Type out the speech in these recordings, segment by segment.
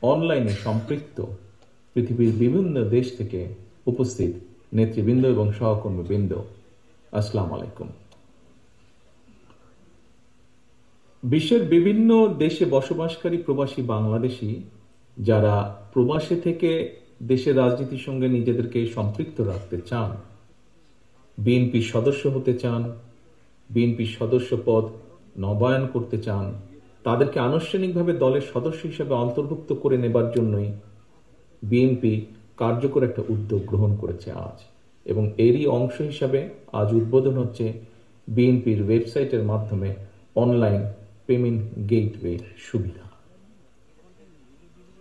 অনলাইনে সম্পৃক্ত পৃথিবীর বিভিন্ন দেশ থেকে উপস্থিত নেতৃবৃন্দ এবং সহকর্মীবৃন্দ, আসসালামু আলাইকুম। বিশ্বের বিভিন্ন দেশে বসবাসকারী প্রবাসী বাংলাদেশী যারা প্রবাসে থেকে দেশের রাজনীতির সঙ্গে নিজেদেরকে সম্পৃক্ত রাখতে চান, বিএনপির সদস্য হতে চান, বিএনপির সদস্য পদ নবায়ন করতে চান, তাদেরকে আনুষ্ঠানিকভাবে দলের সদস্য হিসেবে অন্তর্ভুক্ত করে নেবার জন্যই বিএনপি কার্যকর একটা উদ্যোগ গ্রহণ করেছে আজ, এবং এরই অংশ হিসাবে আজ উদ্বোধন হচ্ছে বিএনপির ওয়েবসাইটের মাধ্যমে অনলাইন পেমেন্ট গেটওয়ে সুবিধা।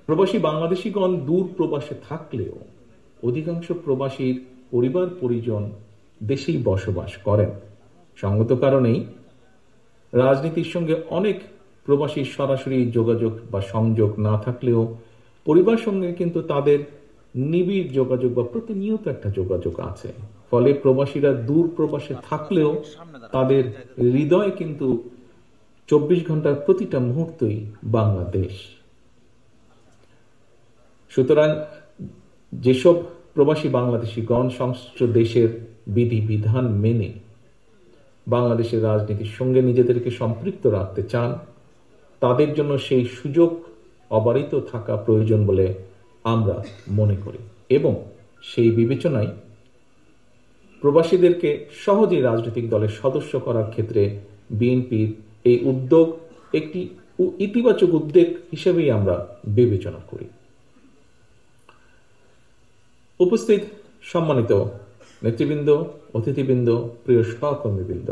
প্রবাসী বাংলাদেশিগণ দূর প্রবাসে থাকলেও অধিকাংশ প্রবাসীর পরিবার পরিজন দেশেই বসবাস করেন। সঙ্গত কারণেই রাজনীতির সঙ্গে অনেক প্রবাসীর সরাসরি যোগাযোগ বা সংযোগ না থাকলেও পরিবার সঙ্গে কিন্তু তাদের নিবিড় যোগাযোগ বা প্রতিনিয়ত একটা যোগাযোগ আছে। ফলে প্রবাসীরা দূর প্রবাসে থাকলেও তাদের হৃদয়ে কিন্তু 24 ঘন্টার প্রতিটা মুহূর্তই বাংলাদেশ। সুতরাং যেসব প্রবাসী বাংলাদেশিগণ সংশ্লিষ্ট দেশের বিধিবিধান মেনে বাংলাদেশের রাজনীতির সঙ্গে নিজেদেরকে সম্পৃক্ত রাখতে চান, তাদের জন্য সেই সুযোগ অবারিত থাকা প্রয়োজন বলে আমরা মনে করি, এবং সেই বিবেচনায় প্রবাসীদেরকে সহজেই রাজনৈতিক দলের সদস্য করার ক্ষেত্রে বিএনপির এই উদ্যোগ একটি ইতিবাচক উদ্যোগ হিসেবেই আমরা বিবেচনা করি। উপস্থিত সম্মানিত নেতৃবৃন্দ, অতিথিবৃন্দ, প্রিয় সহকর্মীবৃন্দ,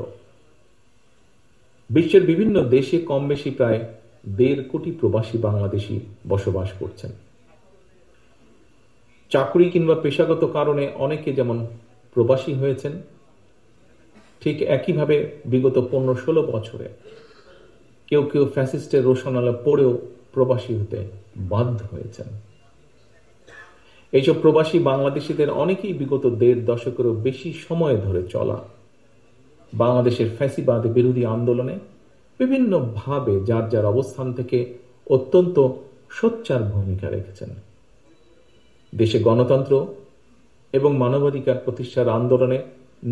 বিশ্বের বিভিন্ন দেশে কম বেশি প্রায় 1.5 কোটি প্রবাসী বাংলাদেশি বসবাস করছেন। চাকরি কিংবা পেশাগত কারণে অনেকে যেমন প্রবাসী হয়েছেন, ঠিক একইভাবে বিগত 15-16 বছরে কেউ কেউ ফ্যাসিস্টের রোশনালা পড়েও প্রবাসী হতে বাধ্য হয়েছেন। এইসব প্রবাসী বাংলাদেশিদের অনেকেই বিগত 1.5 দশকেরও বেশি সময় ধরে চলা বাংলাদেশের ফ্যাসিবাদ বিরোধী আন্দোলনে বিভিন্নভাবে যার যার অবস্থান থেকে অত্যন্ত সোচ্চার ভূমিকা রেখেছেন। দেশে গণতন্ত্র এবং মানবাধিকার প্রতিষ্ঠার আন্দোলনে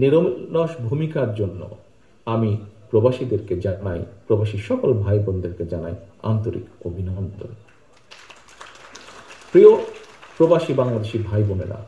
নিরলস ভূমিকার জন্য আমি প্রবাসীদেরকে জানাই, প্রবাসী সকল ভাই বোনদেরকে জানাই আন্তরিক অভিনন্দন। প্রিয় প্রবাসী বাংলাদেশি ভাই বোনেরা,